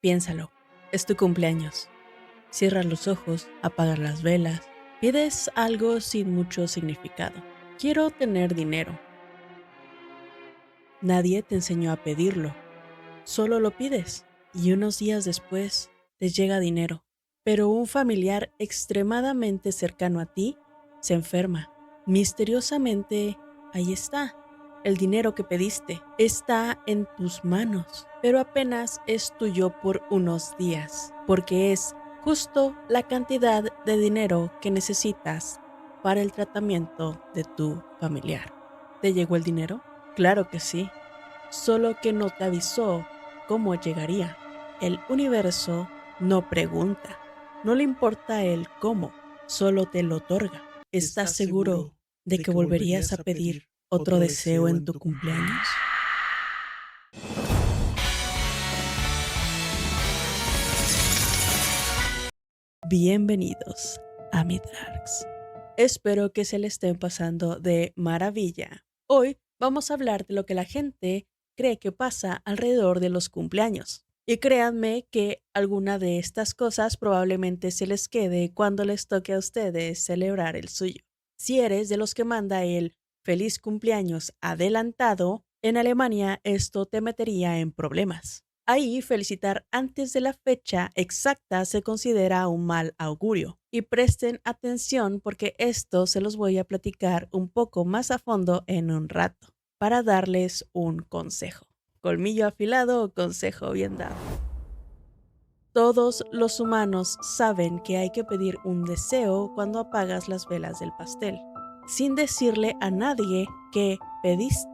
Piénsalo, es tu cumpleaños. Cierras los ojos, apagas las velas, pides algo sin mucho significado. Quiero tener dinero. Nadie te enseñó a pedirlo, solo lo pides y unos días después te llega dinero. Pero un familiar extremadamente cercano a ti se enferma. Misteriosamente, ahí está. El dinero que pediste está en tus manos, pero apenas es tuyo por unos días, porque es justo la cantidad de dinero que necesitas para el tratamiento de tu familiar. ¿Te llegó el dinero? Claro que sí, solo que no te avisó cómo llegaría. El universo no pregunta, no le importa el cómo, solo te lo otorga. ¿Estás seguro de que volverías a pedir otro deseo en tu cumpleaños? Bienvenidos a Midrarks. Espero que se le estén pasando de maravilla. Hoy vamos a hablar de lo que la gente cree que pasa alrededor de los cumpleaños. Y créanme que alguna de estas cosas probablemente se les quede cuando les toque a ustedes celebrar el suyo. Si eres de los que manda el feliz cumpleaños adelantado, en Alemania esto te metería en problemas. Ahí felicitar antes de la fecha exacta se considera un mal augurio. Y presten atención porque esto se los voy a platicar un poco más a fondo en un rato, para darles un consejo. Colmillo afilado o consejo bien dado. Todos los humanos saben que hay que pedir un deseo cuando apagas las velas del pastel, sin decirle a nadie qué pediste.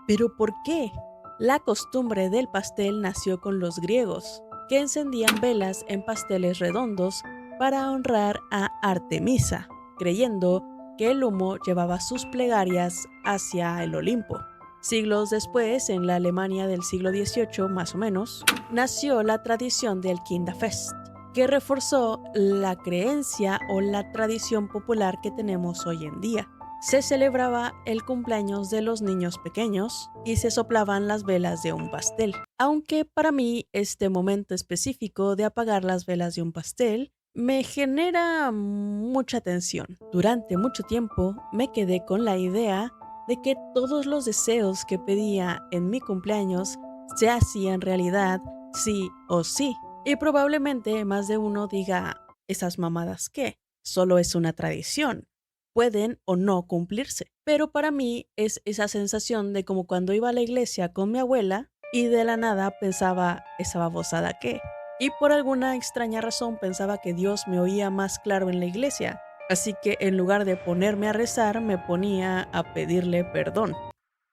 ¿Pero por qué? La costumbre del pastel nació con los griegos, que encendían velas en pasteles redondos para honrar a Artemisa, creyendo que el humo llevaba sus plegarias hacia el Olimpo. Siglos después, en la Alemania del siglo XVIII más o menos, nació la tradición del Kinderfest, que reforzó la creencia o la tradición popular que tenemos hoy en día. Se celebraba el cumpleaños de los niños pequeños y se soplaban las velas de un pastel. Aunque para mí este momento específico de apagar las velas de un pastel me genera mucha tensión. Durante mucho tiempo me quedé con la idea de que todos los deseos que pedía en mi cumpleaños se hacían realidad sí o sí. Y probablemente más de uno diga, ¿esas mamadas qué? Solo es una tradición. Pueden o no cumplirse. Pero para mí es esa sensación de como cuando iba a la iglesia con mi abuela y de la nada pensaba, ¿esa babosada qué? Y por alguna extraña razón pensaba que Dios me oía más claro en la iglesia. Así que en lugar de ponerme a rezar, me ponía a pedirle perdón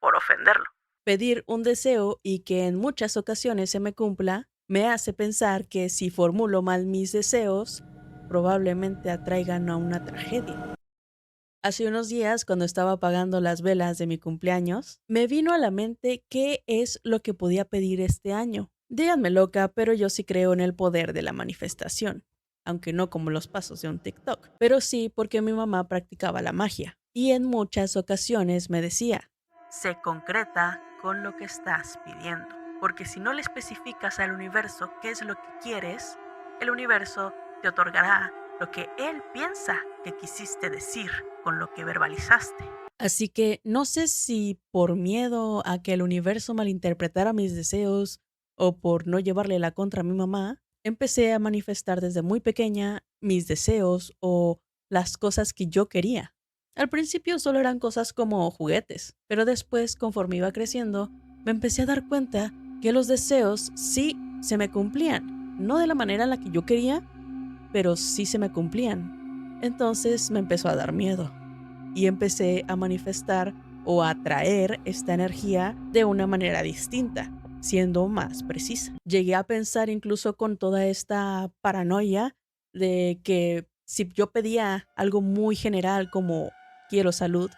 por ofenderlo. Pedir un deseo y que en muchas ocasiones se me cumpla, me hace pensar que si formulo mal mis deseos, probablemente atraigan a una tragedia. Hace unos días, cuando estaba apagando las velas de mi cumpleaños, me vino a la mente qué es lo que podía pedir este año. Díganme loca, pero yo sí creo en el poder de la manifestación, aunque no como los pasos de un TikTok, pero sí porque mi mamá practicaba la magia y en muchas ocasiones me decía, sé concreta con lo que estás pidiendo, porque si no le especificas al universo qué es lo que quieres, el universo te otorgará lo que él piensa que quisiste decir con lo que verbalizaste. Así que no sé si por miedo a que el universo malinterpretara mis deseos o por no llevarle la contra a mi mamá, empecé a manifestar desde muy pequeña mis deseos o las cosas que yo quería. Al principio solo eran cosas como juguetes, pero después, conforme iba creciendo, me empecé a dar cuenta que los deseos sí se me cumplían, no de la manera en la que yo quería, pero sí se me cumplían. Entonces me empezó a dar miedo y empecé a manifestar o a atraer esta energía de una manera distinta, siendo más precisa. Llegué a pensar incluso con toda esta paranoia de que si yo pedía algo muy general como quiero salud,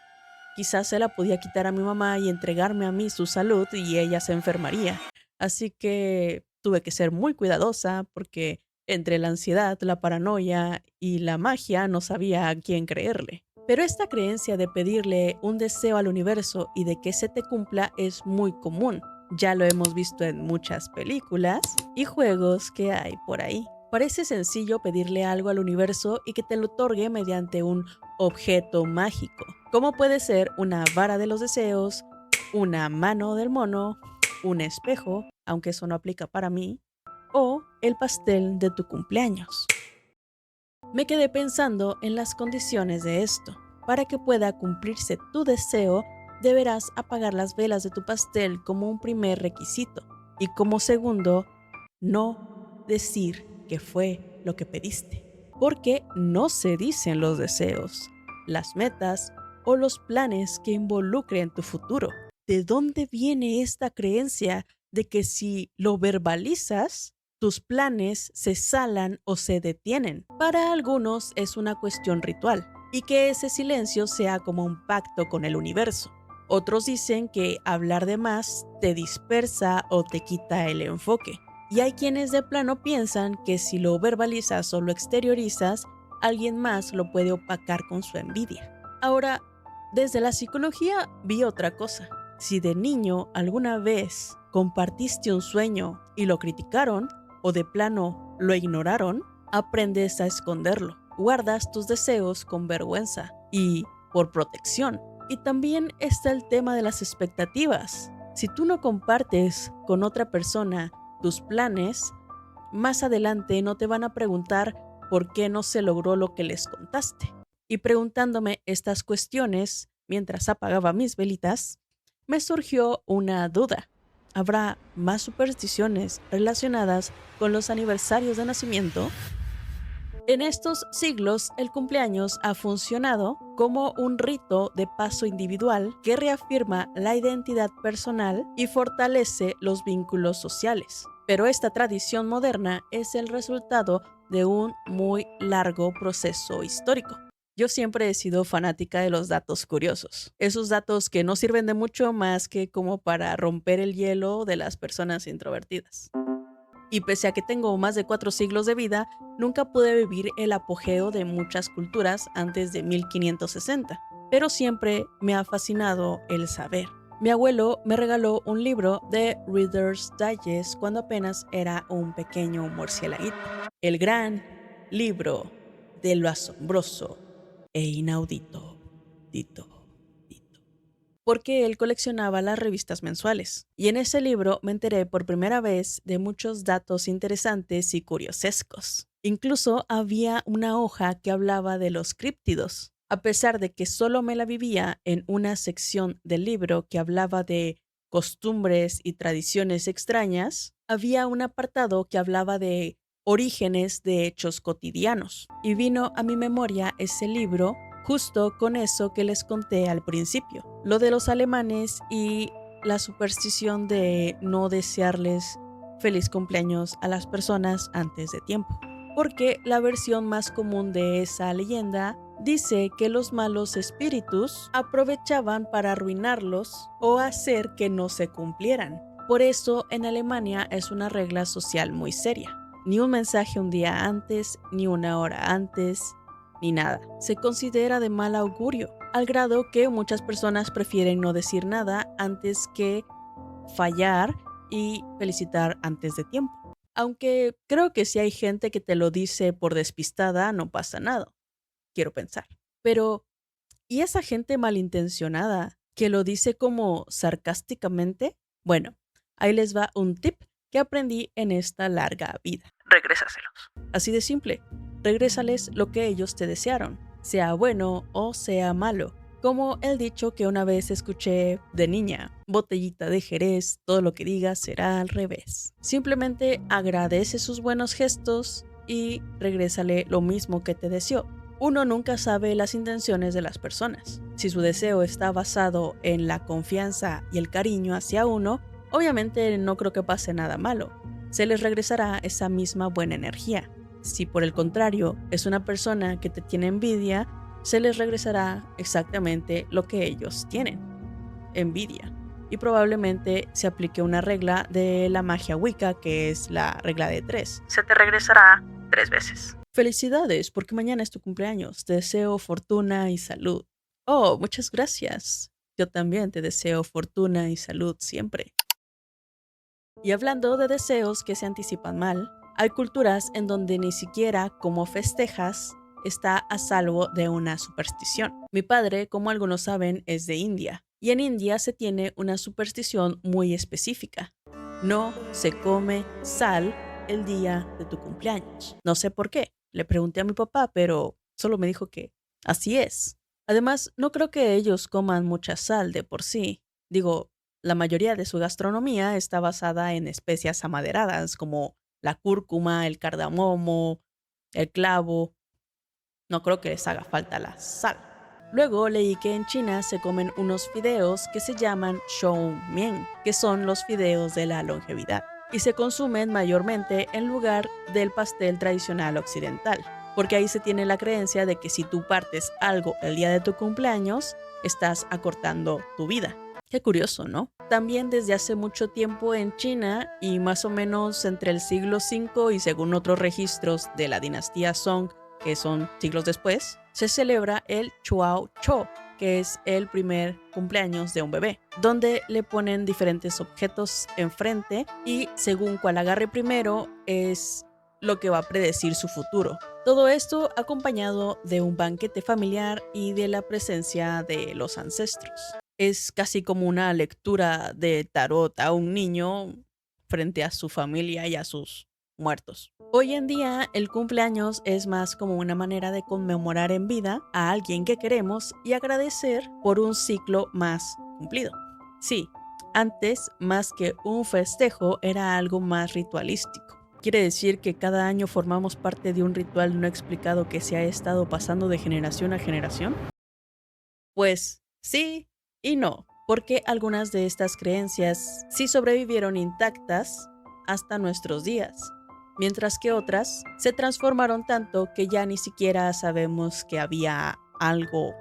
quizás se la podía quitar a mi mamá y entregarme a mí su salud y ella se enfermaría. Así que tuve que ser muy cuidadosa porque entre la ansiedad, la paranoia y la magia no sabía a quién creerle. Pero esta creencia de pedirle un deseo al universo y de que se te cumpla es muy común. Ya lo hemos visto en muchas películas y juegos que hay por ahí. Parece sencillo pedirle algo al universo y que te lo otorgue mediante un objeto mágico, como puede ser una vara de los deseos, una mano del mono, un espejo, aunque eso no aplica para mí, o el pastel de tu cumpleaños. Me quedé pensando en las condiciones de esto. Para que pueda cumplirse tu deseo, deberás apagar las velas de tu pastel como un primer requisito. Y como segundo, no decir que fue lo que pediste. Porque no se dicen los deseos, las metas o los planes que involucren tu futuro. ¿De dónde viene esta creencia de que si lo verbalizas, tus planes se salan o se detienen? Para algunos es una cuestión ritual y que ese silencio sea como un pacto con el universo. Otros dicen que hablar de más te dispersa o te quita el enfoque. Y hay quienes de plano piensan que si lo verbalizas o lo exteriorizas, alguien más lo puede opacar con su envidia. Ahora, desde la psicología vi otra cosa. Si de niño alguna vez compartiste un sueño y lo criticaron, o de plano lo ignoraron, aprendes a esconderlo. Guardas tus deseos con vergüenza y por protección. Y también está el tema de las expectativas. Si tú no compartes con otra persona tus planes, más adelante no te van a preguntar por qué no se logró lo que les contaste. Y preguntándome estas cuestiones, mientras apagaba mis velitas, me surgió una duda. ¿Habrá más supersticiones relacionadas con los aniversarios de nacimiento? En estos siglos, el cumpleaños ha funcionado como un rito de paso individual que reafirma la identidad personal y fortalece los vínculos sociales. Pero esta tradición moderna es el resultado de un muy largo proceso histórico. Yo siempre he sido fanática de los datos curiosos, esos datos que no sirven de mucho más que como para romper el hielo de las personas introvertidas. Y pese a que tengo más de 4 siglos de vida, nunca pude vivir el apogeo de muchas culturas antes de 1560, pero siempre me ha fascinado el saber. Mi abuelo me regaló un libro de Reader's Digest cuando apenas era un pequeño murciélaguito. El gran libro de lo asombroso e inaudito. Dito. Porque él coleccionaba las revistas mensuales. Y en ese libro me enteré por primera vez de muchos datos interesantes y curiosescos. Incluso había una hoja que hablaba de los críptidos. A pesar de que solo me la vivía en una sección del libro que hablaba de costumbres y tradiciones extrañas, había un apartado que hablaba de orígenes de hechos cotidianos. Y vino a mi memoria ese libro justo con eso que les conté al principio, lo de los alemanes y la superstición de no desearles feliz cumpleaños a las personas antes de tiempo. Porque la versión más común de esa leyenda dice que los malos espíritus aprovechaban para arruinarlos o hacer que no se cumplieran. Por eso en Alemania es una regla social muy seria. Ni un mensaje un día antes, ni una hora antes, ni nada. Se considera de mal augurio, al grado que muchas personas prefieren no decir nada antes que fallar y felicitar antes de tiempo. Aunque creo que si hay gente que te lo dice por despistada, no pasa nada, quiero pensar. Pero, ¿y esa gente malintencionada que lo dice como sarcásticamente? Bueno, ahí les va un tip que aprendí en esta larga vida. Regrésaselos. Así de simple. Regrésales lo que ellos te desearon, sea bueno o sea malo. Como el dicho que una vez escuché de niña, botellita de Jerez, todo lo que digas será al revés. Simplemente agradece sus buenos gestos y regrésale lo mismo que te deseó. Uno nunca sabe las intenciones de las personas. Si su deseo está basado en la confianza y el cariño hacia uno, obviamente no creo que pase nada malo. Se les regresará esa misma buena energía. Si por el contrario es una persona que te tiene envidia, se les regresará exactamente lo que ellos tienen, envidia. Y probablemente se aplique una regla de la magia Wicca, que es la regla de 3. Se te regresará 3 veces. Felicidades, porque mañana es tu cumpleaños. Te deseo fortuna y salud. Oh, muchas gracias. Yo también te deseo fortuna y salud siempre. Y hablando de deseos que se anticipan mal, hay culturas en donde ni siquiera cómo festejas está a salvo de una superstición. Mi padre, como algunos saben, es de India, y en India se tiene una superstición muy específica. No se come sal el día de tu cumpleaños. No sé por qué. Le pregunté a mi papá, pero solo me dijo que así es. Además, no creo que ellos coman mucha sal de por sí. Digo, la mayoría de su gastronomía está basada en especias amaderadas como la cúrcuma, el cardamomo, el clavo. No creo que les haga falta la sal. Luego leí que en China se comen unos fideos que se llaman shou mian, que son los fideos de la longevidad, y se consumen mayormente en lugar del pastel tradicional occidental, porque ahí se tiene la creencia de que si tú partes algo el día de tu cumpleaños, estás acortando tu vida. Qué curioso, ¿no? También desde hace mucho tiempo en China, y más o menos entre el siglo V y según otros registros de la dinastía Song, que son siglos después, se celebra el Chuao Cho, que es el primer cumpleaños de un bebé, donde le ponen diferentes objetos enfrente y según cuál agarre primero es lo que va a predecir su futuro. Todo esto acompañado de un banquete familiar y de la presencia de los ancestros. Es casi como una lectura de tarot a un niño frente a su familia y a sus muertos. Hoy en día el cumpleaños es más como una manera de conmemorar en vida a alguien que queremos y agradecer por un ciclo más cumplido. Sí, antes más que un festejo era algo más ritualístico. Quiere decir que cada año formamos parte de un ritual no explicado que se ha estado pasando de generación a generación. Pues sí y no, porque algunas de estas creencias sí sobrevivieron intactas hasta nuestros días, mientras que otras se transformaron tanto que ya ni siquiera sabemos que había algo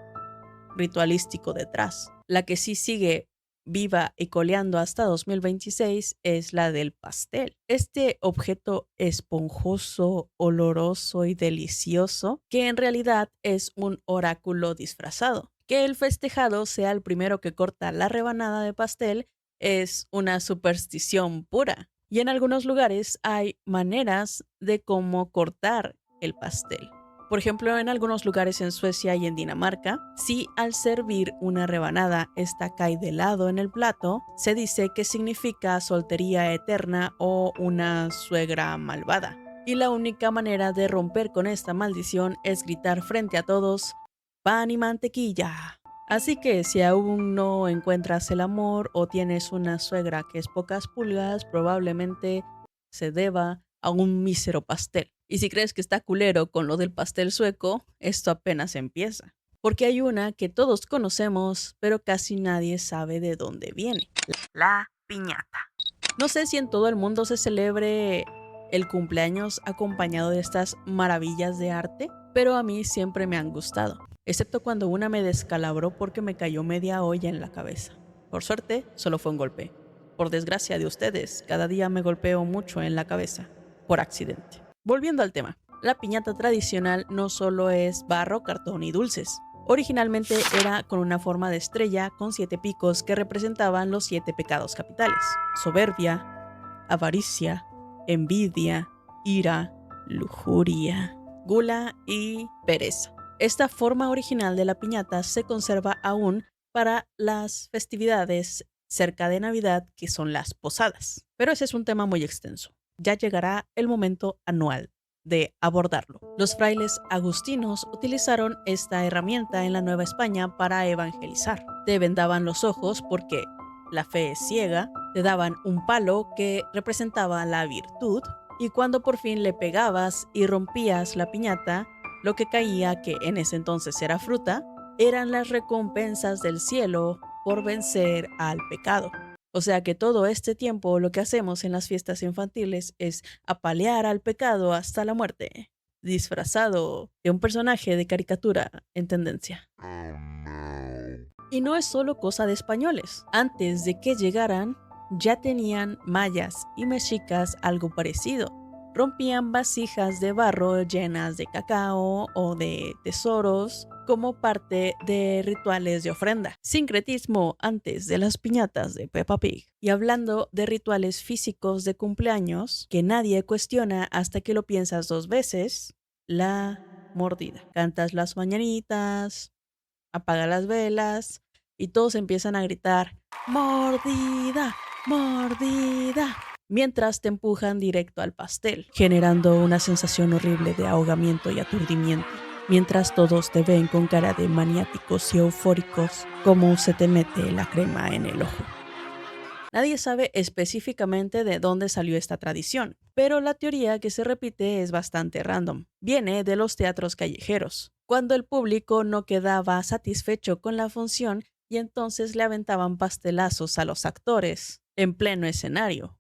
ritualístico detrás. La que sí sigue viva y coleando hasta 2026 es la del pastel. Este objeto esponjoso, oloroso y delicioso que en realidad es un oráculo disfrazado. Que el festejado sea el primero que corta la rebanada de pastel es una superstición pura. Y en algunos lugares hay maneras de cómo cortar el pastel. Por ejemplo, en algunos lugares en Suecia y en Dinamarca, si al servir una rebanada esta cae de lado en el plato, se dice que significa soltería eterna o una suegra malvada. Y la única manera de romper con esta maldición es gritar frente a todos, ¡pan y mantequilla! Así que si aún no encuentras el amor o tienes una suegra que es pocas pulgas, probablemente se deba a un mísero pastel. Y si crees que está culero con lo del pastel sueco, esto apenas empieza. Porque hay una que todos conocemos, pero casi nadie sabe de dónde viene. La piñata. No sé si en todo el mundo se celebre el cumpleaños acompañado de estas maravillas de arte, pero a mí siempre me han gustado, excepto cuando una me descalabró porque me cayó media olla en la cabeza. Por suerte, solo fue un golpe. Por desgracia de ustedes, cada día me golpeo mucho en la cabeza, por accidente. Volviendo al tema, la piñata tradicional no solo es barro, cartón y dulces. Originalmente era con una forma de estrella con 7 picos que representaban los 7 pecados capitales: soberbia, avaricia, envidia, ira, lujuria, gula y pereza. Esta forma original de la piñata se conserva aún para las festividades cerca de Navidad, que son las posadas. Pero ese es un tema muy extenso. Ya llegará el momento anual de abordarlo. Los frailes agustinos utilizaron esta herramienta en la Nueva España para evangelizar. Te vendaban los ojos porque la fe es ciega, te daban un palo que representaba la virtud y cuando por fin le pegabas y rompías la piñata, lo que caía, que en ese entonces era fruta, eran las recompensas del cielo por vencer al pecado. O sea que todo este tiempo lo que hacemos en las fiestas infantiles es apalear al pecado hasta la muerte, disfrazado de un personaje de caricatura en tendencia. Y no es solo cosa de españoles. Antes de que llegaran, ya tenían mayas y mexicas algo parecido. rompían vasijas de barro llenas de cacao o de tesoros como parte de rituales de ofrenda. Sincretismo antes de las piñatas de Peppa Pig. Y hablando de rituales físicos de cumpleaños que nadie cuestiona hasta que lo piensas 2 veces, la mordida. Cantas las mañanitas, apaga las velas y todos empiezan a gritar ¡mordida! ¡Mordida! Mientras te empujan directo al pastel, generando una sensación horrible de ahogamiento y aturdimiento, mientras todos te ven con cara de maniáticos y eufóricos como se te mete la crema en el ojo. Nadie sabe específicamente de dónde salió esta tradición, pero la teoría que se repite es bastante random. Viene de los teatros callejeros, cuando el público no quedaba satisfecho con la función y entonces le aventaban pastelazos a los actores en pleno escenario.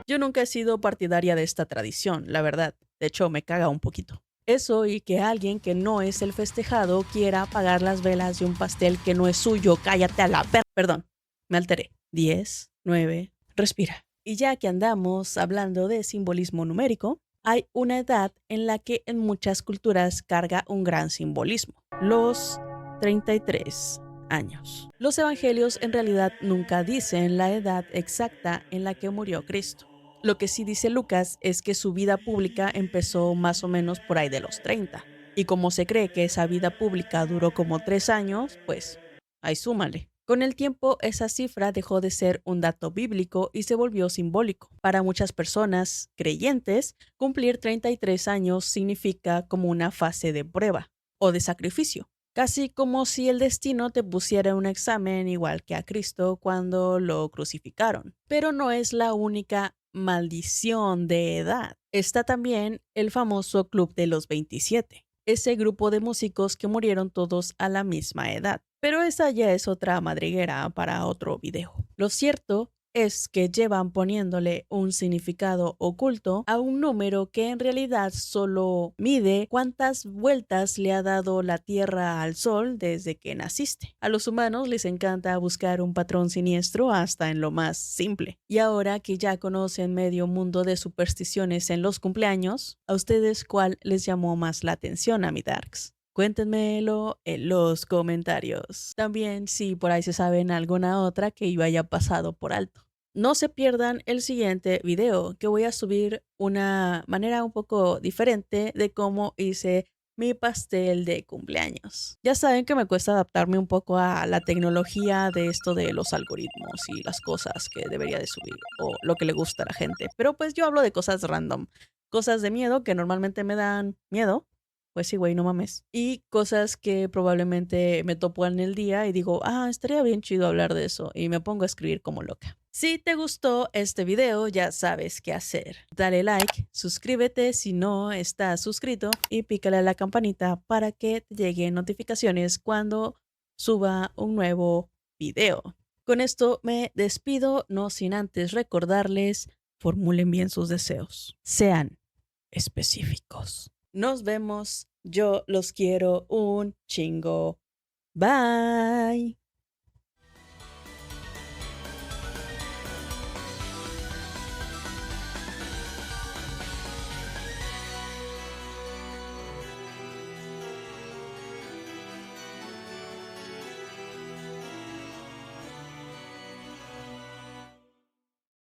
Yo nunca he sido partidaria de esta tradición, la verdad. De hecho, me caga un poquito. Eso y que alguien que no es el festejado quiera apagar las velas de un pastel que no es suyo. Cállate a la Perdón, me alteré. 10, 9, respira. Y ya que andamos hablando de simbolismo numérico, hay una edad en la que en muchas culturas carga un gran simbolismo. Los 33 años. Los evangelios en realidad nunca dicen la edad exacta en la que murió Cristo. Lo que sí dice Lucas es que su vida pública empezó más o menos por ahí de los 30. Y como se cree que esa vida pública duró como 3 años, pues ahí súmale. Con el tiempo, esa cifra dejó de ser un dato bíblico y se volvió simbólico. Para muchas personas creyentes, cumplir 33 años significa como una fase de prueba o de sacrificio. Casi como si el destino te pusiera un examen igual que a Cristo cuando lo crucificaron. Pero no es la única maldición de edad. Está también el famoso Club de los 27, ese grupo de músicos que murieron todos a la misma edad. Pero esa ya es otra madriguera para otro video. Lo cierto es que llevan poniéndole un significado oculto a un número que en realidad solo mide cuántas vueltas le ha dado la Tierra al Sol desde que naciste. A los humanos les encanta buscar un patrón siniestro hasta en lo más simple. Y ahora que ya conocen medio mundo de supersticiones en los cumpleaños, ¿a ustedes cuál les llamó más la atención, Amidarks? Cuéntenmelo en los comentarios. También si por ahí se saben alguna otra que yo haya pasado por alto. No se pierdan el siguiente video, que voy a subir una manera un poco diferente de cómo hice mi pastel de cumpleaños. Ya saben que me cuesta adaptarme un poco a la tecnología de esto de los algoritmos y las cosas que debería de subir o lo que le gusta a la gente. Pero pues yo hablo de cosas random, cosas de miedo que normalmente me dan miedo. Pues sí, güey, no mames. Y cosas que probablemente me topo en el día y digo, estaría bien chido hablar de eso. Y me pongo a escribir como loca. Si te gustó este video, ya sabes qué hacer. Dale like, suscríbete si no estás suscrito y pícale a la campanita para que te lleguen notificaciones cuando suba un nuevo video. Con esto me despido, no sin antes recordarles, formulen bien sus deseos. Sean específicos. Nos vemos. Yo los quiero un chingo. Bye.